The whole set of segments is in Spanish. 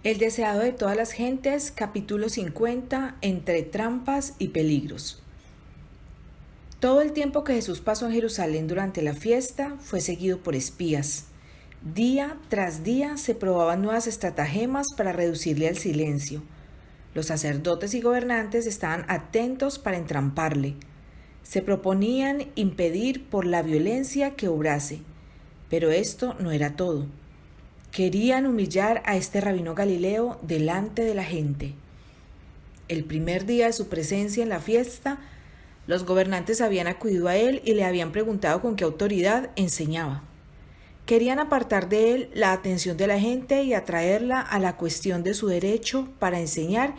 El deseado de todas las gentes, capítulo 50, entre trampas y peligros. Todo el tiempo que Jesús pasó en Jerusalén durante la fiesta fue seguido por espías. Día tras día se probaban nuevas estratagemas para reducirle al silencio. Los sacerdotes y gobernantes estaban atentos para entramparle. Se proponían impedir por la violencia que obrase. Pero esto no era todo. Querían humillar a este rabino Galileo delante de la gente. El primer día de su presencia en la fiesta, los gobernantes habían acudido a él y le habían preguntado con qué autoridad enseñaba. Querían apartar de él la atención de la gente y atraerla a la cuestión de su derecho para enseñar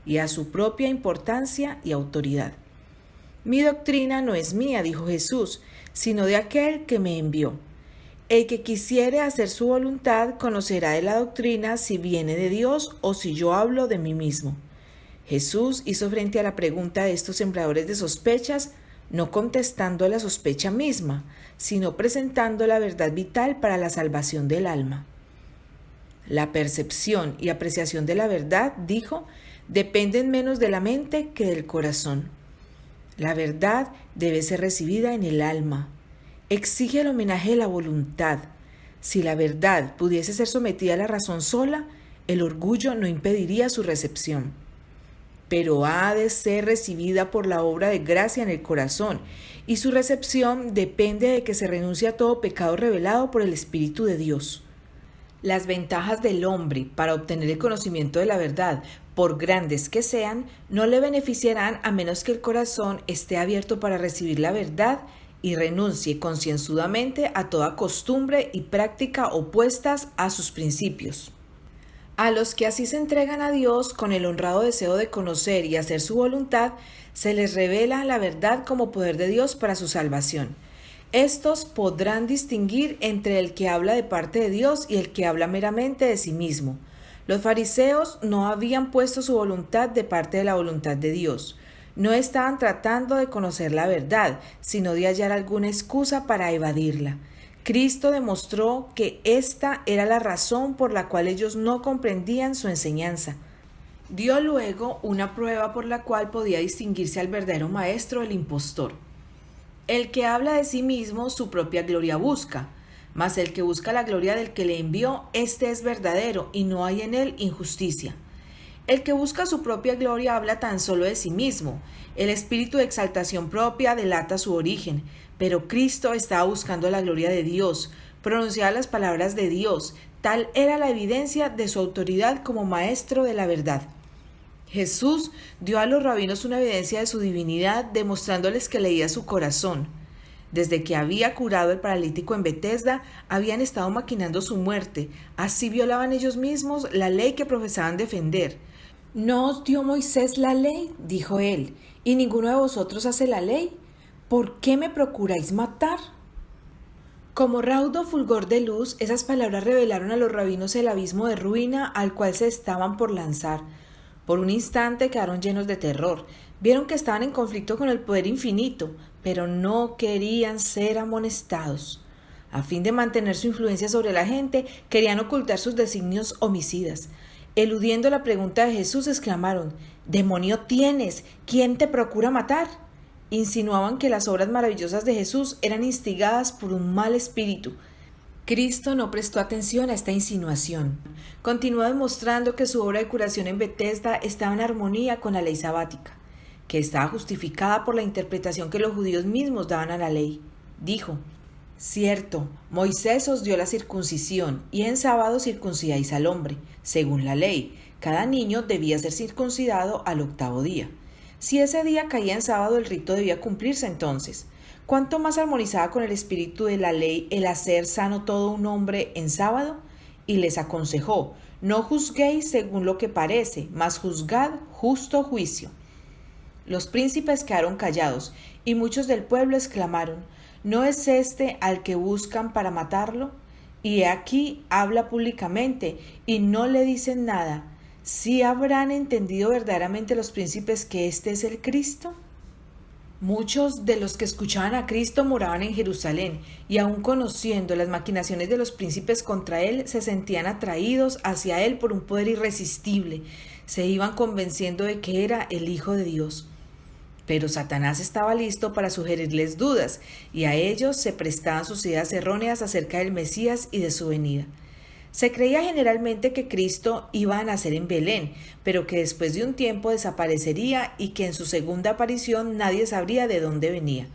y a su propia importancia y autoridad. Mi doctrina no es mía, dijo Jesús, sino de aquel que me envió. El que quisiere hacer su voluntad conocerá de la doctrina si viene de Dios o si yo hablo de mí mismo. Jesús hizo frente a la pregunta de estos sembradores de sospechas, no contestando a la sospecha misma, sino presentando la verdad vital para la salvación del alma. La percepción y apreciación de la verdad, dijo, dependen menos de la mente que del corazón. La verdad debe ser recibida en el alma. Exige el homenaje de la voluntad. Si la verdad pudiese ser sometida a la razón sola, el orgullo no impediría su recepción. Pero ha de ser recibida por la obra de gracia en el corazón, y su recepción depende de que se renuncie a todo pecado revelado por el Espíritu de Dios. Las ventajas del hombre para obtener el conocimiento de la verdad, por grandes que sean, no le beneficiarán a menos que el corazón esté abierto para recibir la verdad y renuncie concienzudamente a toda costumbre y práctica opuestas a sus principios. A los que así se entregan a Dios con el honrado deseo de conocer y hacer su voluntad, se les revela la verdad como poder de Dios para su salvación. Estos podrán distinguir entre el que habla de parte de Dios y el que habla meramente de sí mismo. Los fariseos no habían puesto su voluntad de parte de la voluntad de Dios. No estaban tratando de conocer la verdad, sino de hallar alguna excusa para evadirla. Cristo demostró que esta era la razón por la cual ellos no comprendían su enseñanza. Dio luego una prueba por la cual podía distinguirse al verdadero maestro del impostor. El que habla de sí mismo su propia gloria busca, mas el que busca la gloria del que le envió, éste es verdadero y no hay en él injusticia. El que busca su propia gloria habla tan solo de sí mismo. El espíritu de exaltación propia delata su origen, pero Cristo estaba buscando la gloria de Dios, pronunciaba las palabras de Dios. Tal era la evidencia de su autoridad como maestro de la verdad. Jesús dio a los rabinos una evidencia de su divinidad, demostrándoles que leía su corazón. Desde que había curado al paralítico en Betesda, habían estado maquinando su muerte. Así violaban ellos mismos la ley que profesaban defender. ¿No os dio Moisés la ley?, dijo él, ¿y ninguno de vosotros hace la ley? ¿Por qué me procuráis matar? Como raudo fulgor de luz, esas palabras revelaron a los rabinos el abismo de ruina al cual se estaban por lanzar. Por un instante quedaron llenos de terror. Vieron que estaban en conflicto con el poder infinito, pero no querían ser amonestados. A fin de mantener su influencia sobre la gente, querían ocultar sus designios homicidas. Eludiendo la pregunta de Jesús, exclamaron: «¡Demonio tienes! ¿Quién te procura matar?». Insinuaban que las obras maravillosas de Jesús eran instigadas por un mal espíritu. Cristo no prestó atención a esta insinuación. Continuó demostrando que su obra de curación en Betesda estaba en armonía con la ley sabática, que estaba justificada por la interpretación que los judíos mismos daban a la ley. Dijo: «Cierto, Moisés os dio la circuncisión, y en sábado circuncidáis al hombre, según la ley. Cada niño debía ser circuncidado al 8º día. Si ese día caía en sábado, el rito debía cumplirse entonces. ¿Cuánto más armonizaba con el espíritu de la ley el hacer sano todo un hombre en sábado?» Y les aconsejó: «No juzguéis según lo que parece, mas juzgad justo juicio». Los príncipes quedaron callados, y muchos del pueblo exclamaron: «¿No es este al que buscan para matarlo? Y aquí habla públicamente, y no le dicen nada. ¿Sí habrán entendido verdaderamente los príncipes que este es el Cristo?». Muchos de los que escuchaban a Cristo moraban en Jerusalén, y aun conociendo las maquinaciones de los príncipes contra él, se sentían atraídos hacia él por un poder irresistible. Se iban convenciendo de que era el Hijo de Dios. Pero Satanás estaba listo para sugerirles dudas, y a ellos se prestaban sus ideas erróneas acerca del Mesías y de su venida. Se creía generalmente que Cristo iba a nacer en Belén, pero que después de un tiempo desaparecería y que en su segunda aparición nadie sabría de dónde venía.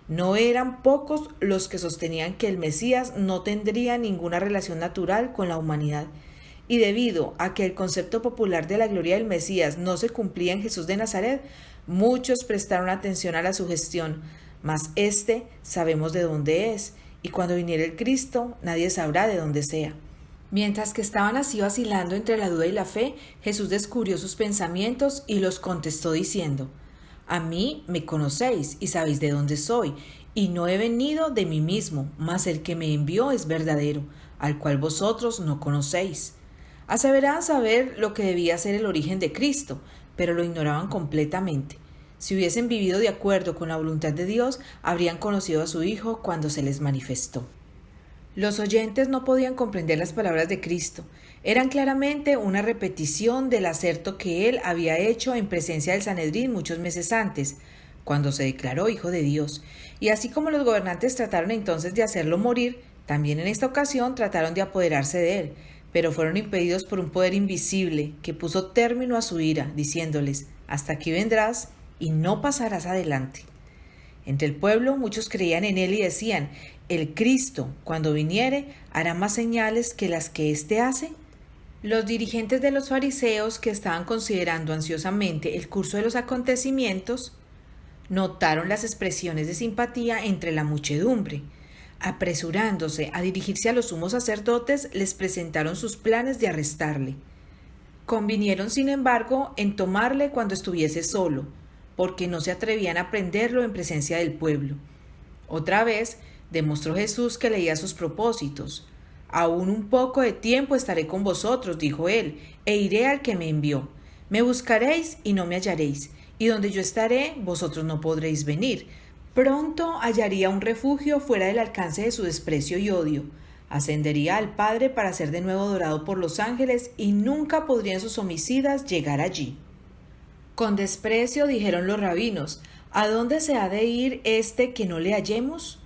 No eran pocos los que sostenían que el Mesías no tendría ninguna relación natural con la humanidad. Y debido a que el concepto popular de la gloria del Mesías no se cumplía en Jesús de Nazaret, muchos prestaron atención a la sugestión, mas sabemos de dónde es, y cuando viniera el Cristo nadie sabrá de dónde sea. Mientras que estaban así vacilando entre la duda y la fe, Jesús descubrió sus pensamientos y los contestó diciendo: A mí me conocéis y sabéis de dónde soy, y no he venido de mí mismo, mas el que me envió es verdadero, al cual vosotros no conocéis. Aseveraban saber lo que debía ser el origen de Cristo, pero lo ignoraban completamente. Si hubiesen vivido de acuerdo con la voluntad de Dios, habrían conocido a su Hijo cuando se les manifestó. Los oyentes no podían comprender las palabras de Cristo. Eran claramente una repetición del aserto que él había hecho en presencia del Sanedrín muchos meses antes, cuando se declaró Hijo de Dios. Y así como los gobernantes trataron entonces de hacerlo morir, también en esta ocasión trataron de apoderarse de él, pero fueron impedidos por un poder invisible que puso término a su ira, diciéndoles: Hasta aquí vendrás y no pasarás adelante. Entre el pueblo muchos creían en él y decían: El Cristo, cuando viniere, hará más señales que las que éste hace. Los dirigentes de los fariseos, que estaban considerando ansiosamente el curso de los acontecimientos, notaron las expresiones de simpatía entre la muchedumbre. Apresurándose a dirigirse a los sumos sacerdotes, les presentaron sus planes de arrestarle. Convinieron, sin embargo, en tomarle cuando estuviese solo, porque no se atrevían a prenderlo en presencia del pueblo. Otra vez demostró Jesús que leía sus propósitos. Aún un poco de tiempo estaré con vosotros, dijo él, e iré al que me envió. Me buscaréis y no me hallaréis, y donde yo estaré, vosotros no podréis venir. Pronto hallaría un refugio fuera del alcance de su desprecio y odio. Ascendería al Padre para ser de nuevo adorado por los ángeles, y nunca podrían sus homicidas llegar allí. Con desprecio dijeron los rabinos: ¿A dónde se ha de ir este que no le hallemos?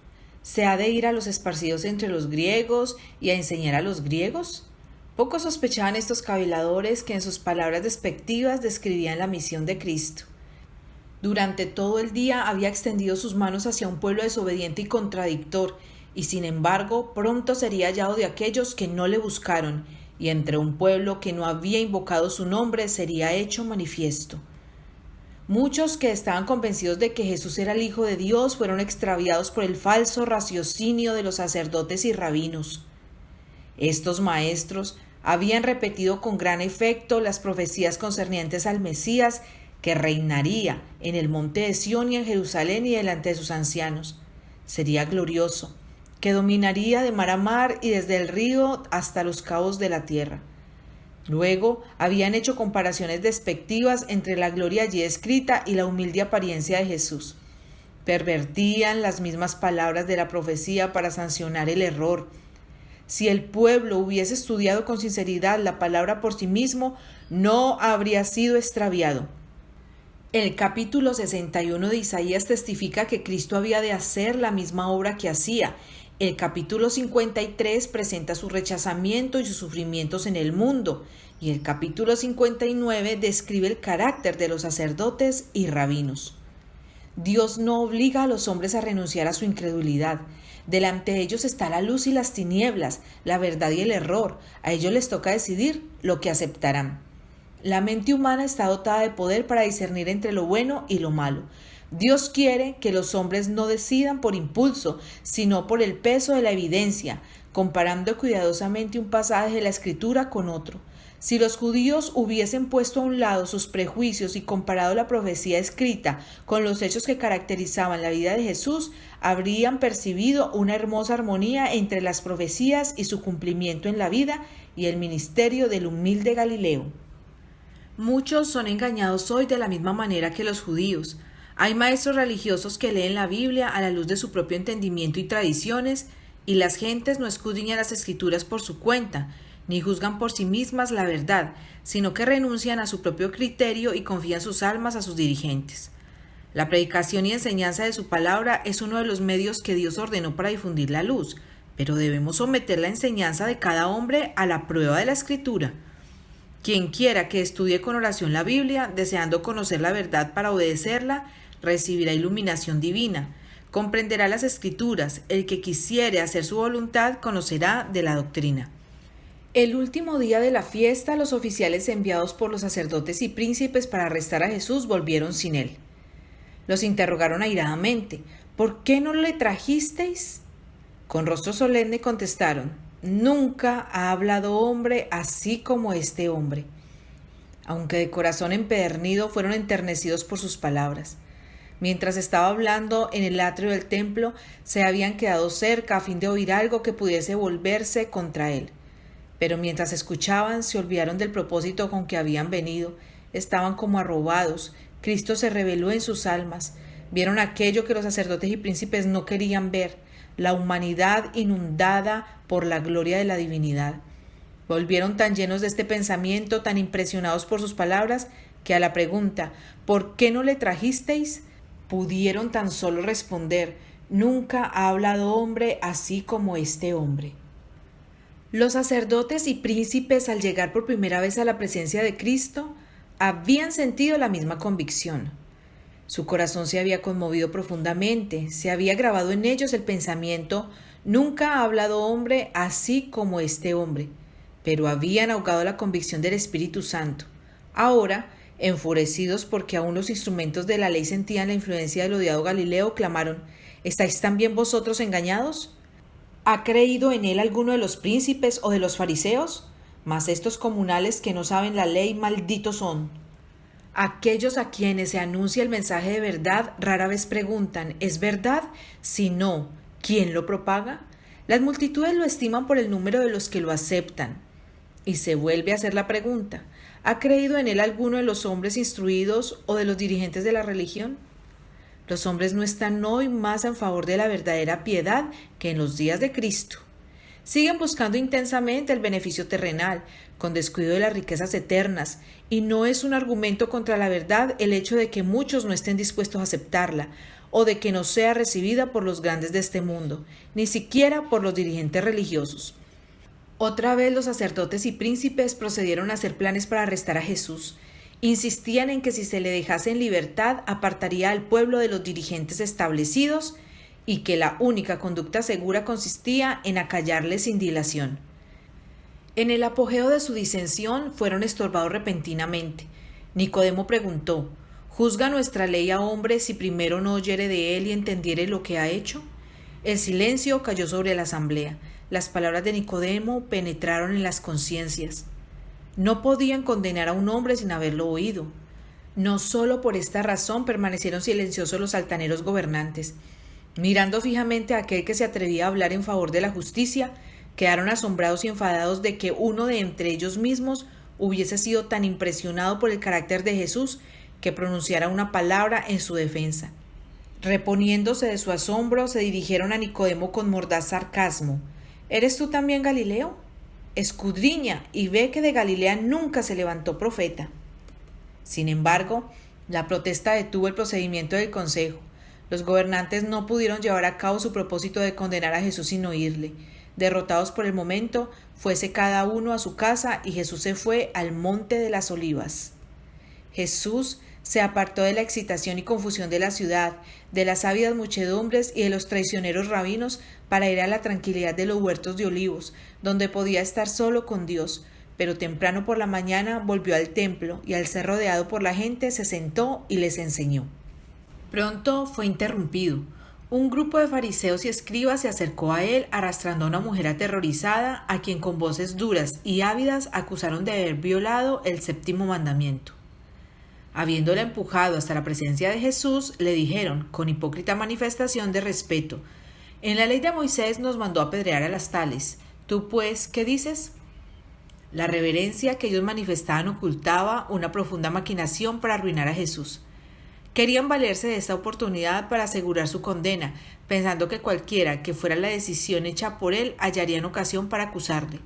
¿Se ha de ir a los esparcidos entre los griegos y a enseñar a los griegos? Poco sospechaban estos caviladores que en sus palabras despectivas describían la misión de Cristo. Durante todo el día había extendido sus manos hacia un pueblo desobediente y contradictor, y sin embargo pronto sería hallado de aquellos que no le buscaron, y entre un pueblo que no había invocado su nombre sería hecho manifiesto. Muchos que estaban convencidos de que Jesús era el Hijo de Dios fueron extraviados por el falso raciocinio de los sacerdotes y rabinos. Estos maestros habían repetido con gran efecto las profecías concernientes al Mesías, que reinaría en el monte de Sión y en Jerusalén y delante de sus ancianos. Sería glorioso, que dominaría de mar a mar y desde el río hasta los cabos de la tierra. Luego habían hecho comparaciones despectivas entre la gloria allí escrita y la humilde apariencia de Jesús. Pervertían las mismas palabras de la profecía para sancionar el error. Si el pueblo hubiese estudiado con sinceridad la palabra por sí mismo, no habría sido extraviado. El capítulo 61 de Isaías testifica que Cristo había de hacer la misma obra que hacía. El capítulo 53 presenta su rechazamiento y sus sufrimientos en el mundo, y el capítulo 59 describe el carácter de los sacerdotes y rabinos. Dios no obliga a los hombres a renunciar a su incredulidad. Delante de ellos está la luz y las tinieblas, la verdad y el error. A ellos les toca decidir lo que aceptarán. La mente humana está dotada de poder para discernir entre lo bueno y lo malo. Dios quiere que los hombres no decidan por impulso, sino por el peso de la evidencia, comparando cuidadosamente un pasaje de la Escritura con otro. Si los judíos hubiesen puesto a un lado sus prejuicios y comparado la profecía escrita con los hechos que caracterizaban la vida de Jesús, habrían percibido una hermosa armonía entre las profecías y su cumplimiento en la vida y el ministerio del humilde Galileo. Muchos son engañados hoy de la misma manera que los judíos. Hay maestros religiosos que leen la Biblia a la luz de su propio entendimiento y tradiciones, y las gentes no escudriñan las escrituras por su cuenta, ni juzgan por sí mismas la verdad, sino que renuncian a su propio criterio y confían sus almas a sus dirigentes. La predicación y enseñanza de su palabra es uno de los medios que Dios ordenó para difundir la luz, pero debemos someter la enseñanza de cada hombre a la prueba de la Escritura. Quien quiera que estudie con oración la Biblia, deseando conocer la verdad para obedecerla, recibirá iluminación divina, comprenderá las Escrituras. El que quisiere hacer su voluntad conocerá de la doctrina. El último día de la fiesta, los oficiales enviados por los sacerdotes y príncipes para arrestar a Jesús volvieron sin él. Los interrogaron airadamente: ¿por qué no le trajisteis? Con rostro solemne contestaron: nunca ha hablado hombre así como este hombre. Aunque de corazón empedernido, fueron enternecidos por sus palabras. Mientras estaba hablando en el atrio del templo, se habían quedado cerca a fin de oír algo que pudiese volverse contra él. Pero mientras escuchaban, se olvidaron del propósito con que habían venido. Estaban como arrobados. Cristo se reveló en sus almas. Vieron aquello que los sacerdotes y príncipes no querían ver: la humanidad inundada por la gloria de la divinidad. Volvieron tan llenos de este pensamiento, tan impresionados por sus palabras, que a la pregunta ¿por qué no le trajisteis?, pudieron tan solo responder: nunca ha hablado hombre así como este hombre. Los sacerdotes y príncipes, al llegar por primera vez a la presencia de Cristo, habían sentido la misma convicción. Su corazón se había conmovido profundamente, se había grabado en ellos el pensamiento: nunca ha hablado hombre así como este hombre, pero habían ahogado la convicción del Espíritu Santo. Ahora, enfurecidos porque aún los instrumentos de la ley sentían la influencia del odiado Galileo, clamaron: ¿estáis también vosotros engañados? ¿Ha creído en él alguno de los príncipes o de los fariseos? Mas estos comunales que no saben la ley, malditos son. Aquellos a quienes se anuncia el mensaje de verdad rara vez preguntan: ¿es verdad? Si no, ¿quién lo propaga? Las multitudes lo estiman por el número de los que lo aceptan. Y se vuelve a hacer la pregunta: ¿ha creído en él alguno de los hombres instruidos o de los dirigentes de la religión? Los hombres no están hoy más en favor de la verdadera piedad que en los días de Cristo. Siguen buscando intensamente el beneficio terrenal, con descuido de las riquezas eternas, y no es un argumento contra la verdad el hecho de que muchos no estén dispuestos a aceptarla, o de que no sea recibida por los grandes de este mundo, ni siquiera por los dirigentes religiosos. Otra vez los sacerdotes y príncipes procedieron a hacer planes para arrestar a Jesús. Insistían en que si se le dejase en libertad, apartaría al pueblo de los dirigentes establecidos, y que la única conducta segura consistía en acallarle sin dilación. En el apogeo de su disensión, fueron estorbados repentinamente. Nicodemo preguntó: ¿juzga nuestra ley a hombre si primero no oyere de él y entendiere lo que ha hecho? El silencio cayó sobre la asamblea. Las palabras de Nicodemo penetraron en las conciencias. No podían condenar a un hombre sin haberlo oído. No solo por esta razón permanecieron silenciosos los altaneros gobernantes. Mirando fijamente a aquel que se atrevía a hablar en favor de la justicia, quedaron asombrados y enfadados de que uno de entre ellos mismos hubiese sido tan impresionado por el carácter de Jesús que pronunciara una palabra en su defensa. Reponiéndose de su asombro, se dirigieron a Nicodemo con mordaz sarcasmo: ¿eres tú también Galileo? Escudriña y ve que de Galilea nunca se levantó profeta. Sin embargo, la protesta detuvo el procedimiento del consejo. Los gobernantes no pudieron llevar a cabo su propósito de condenar a Jesús sin oírle. Derrotados por el momento, fuese cada uno a su casa y Jesús se fue al monte de las Olivas. Jesús se apartó de la excitación y confusión de la ciudad, de las ávidas muchedumbres y de los traicioneros rabinos para ir a la tranquilidad de los huertos de olivos, donde podía estar solo con Dios. Pero temprano por la mañana volvió al templo y al ser rodeado por la gente se sentó y les enseñó. Pronto fue interrumpido. Un grupo de fariseos y escribas se acercó a él arrastrando a una mujer aterrorizada, a quien con voces duras y ávidas acusaron de haber violado el 7º mandamiento. Habiéndola empujado hasta la presencia de Jesús, le dijeron, con hipócrita manifestación de respeto: en la ley de Moisés nos mandó apedrear a las tales. ¿Tú, pues, qué dices? La reverencia que ellos manifestaban ocultaba una profunda maquinación para arruinar a Jesús. Querían valerse de esta oportunidad para asegurar su condena, pensando que cualquiera que fuera la decisión hecha por él hallarían ocasión para acusarle.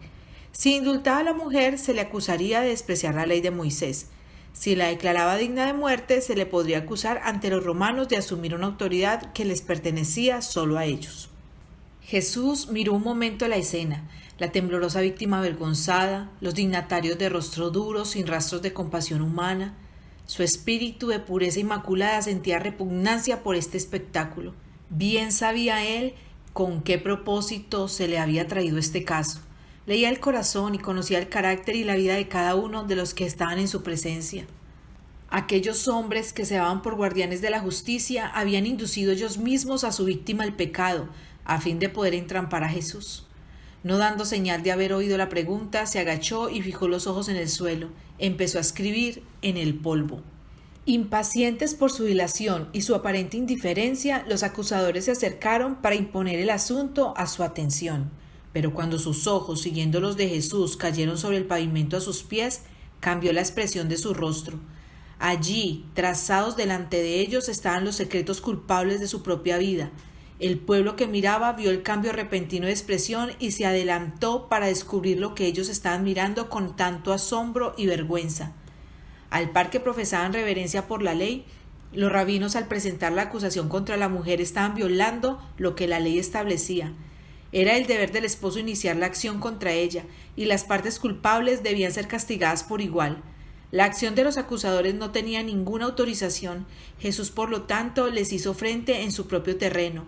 Si indultaba a la mujer, se le acusaría de despreciar la ley de Moisés. Si la declaraba digna de muerte, se le podría acusar ante los romanos de asumir una autoridad que les pertenecía solo a ellos. Jesús miró un momento la escena, la temblorosa víctima avergonzada, los dignatarios de rostro duro, sin rastros de compasión humana. Su espíritu de pureza inmaculada sentía repugnancia por este espectáculo. Bien sabía él con qué propósito se le había traído este caso. Leía el corazón y conocía el carácter y la vida de cada uno de los que estaban en su presencia. Aquellos hombres que se daban por guardianes de la justicia habían inducido ellos mismos a su víctima al pecado, a fin de poder entrampar a Jesús. No dando señal de haber oído la pregunta, se agachó y fijó los ojos en el suelo. Empezó a escribir en el polvo. Impacientes por su dilación y su aparente indiferencia, los acusadores se acercaron para imponer el asunto a su atención. Pero cuando sus ojos, siguiendo los de Jesús, cayeron sobre el pavimento a sus pies, cambió la expresión de su rostro. Allí, trazados delante de ellos, estaban los secretos culpables de su propia vida. El pueblo que miraba vio el cambio repentino de expresión y se adelantó para descubrir lo que ellos estaban mirando con tanto asombro y vergüenza. Al par que profesaban reverencia por la ley, los rabinos al presentar la acusación contra la mujer estaban violando lo que la ley establecía. Era el deber del esposo iniciar la acción contra ella, y las partes culpables debían ser castigadas por igual. La acción de los acusadores no tenía ninguna autorización. Jesús, por lo tanto, les hizo frente en su propio terreno.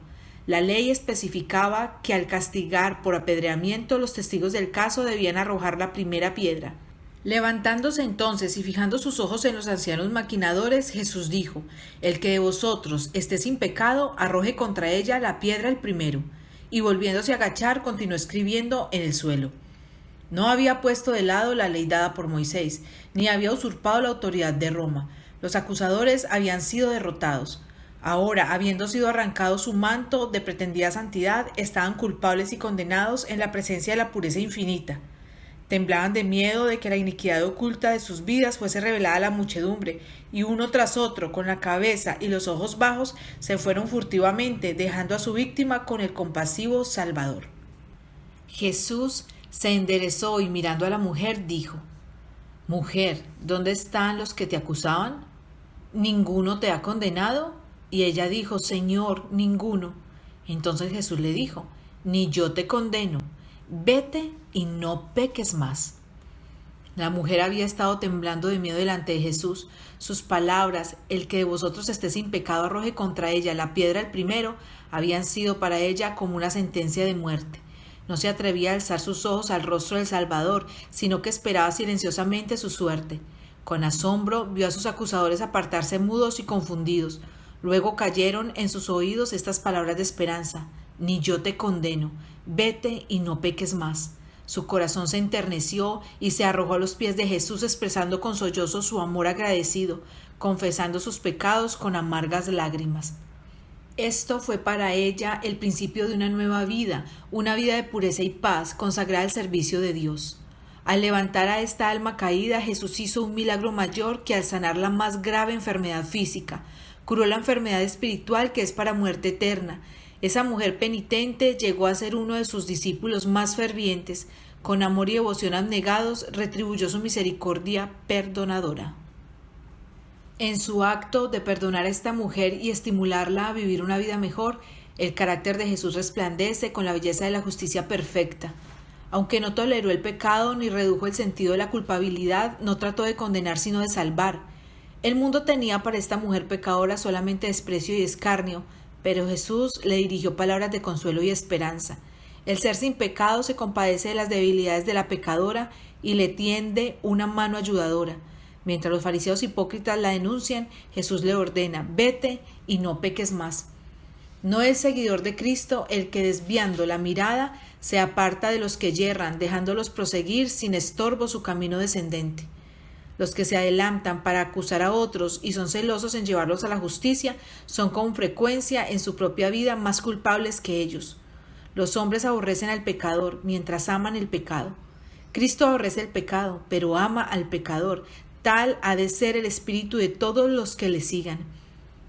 La ley especificaba que al castigar por apedreamiento, los testigos del caso debían arrojar la primera piedra. Levantándose entonces y fijando sus ojos en los ancianos maquinadores, Jesús dijo: «El que de vosotros esté sin pecado, arroje contra ella la piedra el primero». Y volviéndose a agachar, continuó escribiendo en el suelo. No había puesto de lado la ley dada por Moisés, ni había usurpado la autoridad de Roma. Los acusadores habían sido derrotados. Ahora, habiendo sido arrancado su manto de pretendida santidad, estaban culpables y condenados en la presencia de la pureza infinita. Temblaban de miedo de que la iniquidad oculta de sus vidas fuese revelada a la muchedumbre, y uno tras otro, con la cabeza y los ojos bajos, se fueron furtivamente, dejando a su víctima con el compasivo Salvador. Jesús se enderezó y mirando a la mujer dijo: «Mujer, ¿dónde están los que te acusaban? ¿Ninguno te ha condenado?» Y ella dijo: «Señor, ninguno». Entonces Jesús le dijo: «Ni yo te condeno. Vete y no peques más». La mujer había estado temblando de miedo delante de Jesús. Sus palabras: «El que de vosotros esté sin pecado arroje contra ella la piedra el primero», habían sido para ella como una sentencia de muerte. No se atrevía a alzar sus ojos al rostro del Salvador, sino que esperaba silenciosamente su suerte. Con asombro vio a sus acusadores apartarse mudos y confundidos. Luego cayeron en sus oídos estas palabras de esperanza: «Ni yo te condeno, vete y no peques más». Su corazón se enterneció y se arrojó a los pies de Jesús, expresando con sollozos su amor agradecido, confesando sus pecados con amargas lágrimas. Esto fue para ella el principio de una nueva vida, una vida de pureza y paz, consagrada al servicio de Dios. Al levantar a esta alma caída, Jesús hizo un milagro mayor que al sanar la más grave enfermedad física. Curó la enfermedad espiritual que es para muerte eterna. Esa mujer penitente llegó a ser uno de sus discípulos más fervientes. Con amor y devoción abnegados, retribuyó su misericordia perdonadora. En su acto de perdonar a esta mujer y estimularla a vivir una vida mejor, el carácter de Jesús resplandece con la belleza de la justicia perfecta. Aunque no toleró el pecado ni redujo el sentido de la culpabilidad, no trató de condenar sino de salvar. El mundo tenía para esta mujer pecadora solamente desprecio y escarnio, pero Jesús le dirigió palabras de consuelo y esperanza. El ser sin pecado se compadece de las debilidades de la pecadora y le tiende una mano ayudadora. Mientras los fariseos hipócritas la denuncian, Jesús le ordena: «Vete y no peques más». No es seguidor de Cristo el que, desviando la mirada, se aparta de los que yerran, dejándolos proseguir sin estorbo su camino descendente. Los que se adelantan para acusar a otros y son celosos en llevarlos a la justicia son con frecuencia en su propia vida más culpables que ellos. Los hombres aborrecen al pecador mientras aman el pecado. Cristo aborrece el pecado, pero ama al pecador. Tal ha de ser el espíritu de todos los que le sigan.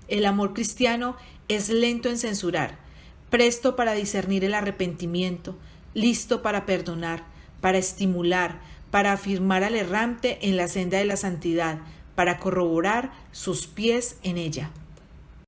El amor cristiano es lento en censurar, presto para discernir el arrepentimiento, listo para perdonar, para estimular, para afirmar al errante en la senda de la santidad, para corroborar sus pies en ella.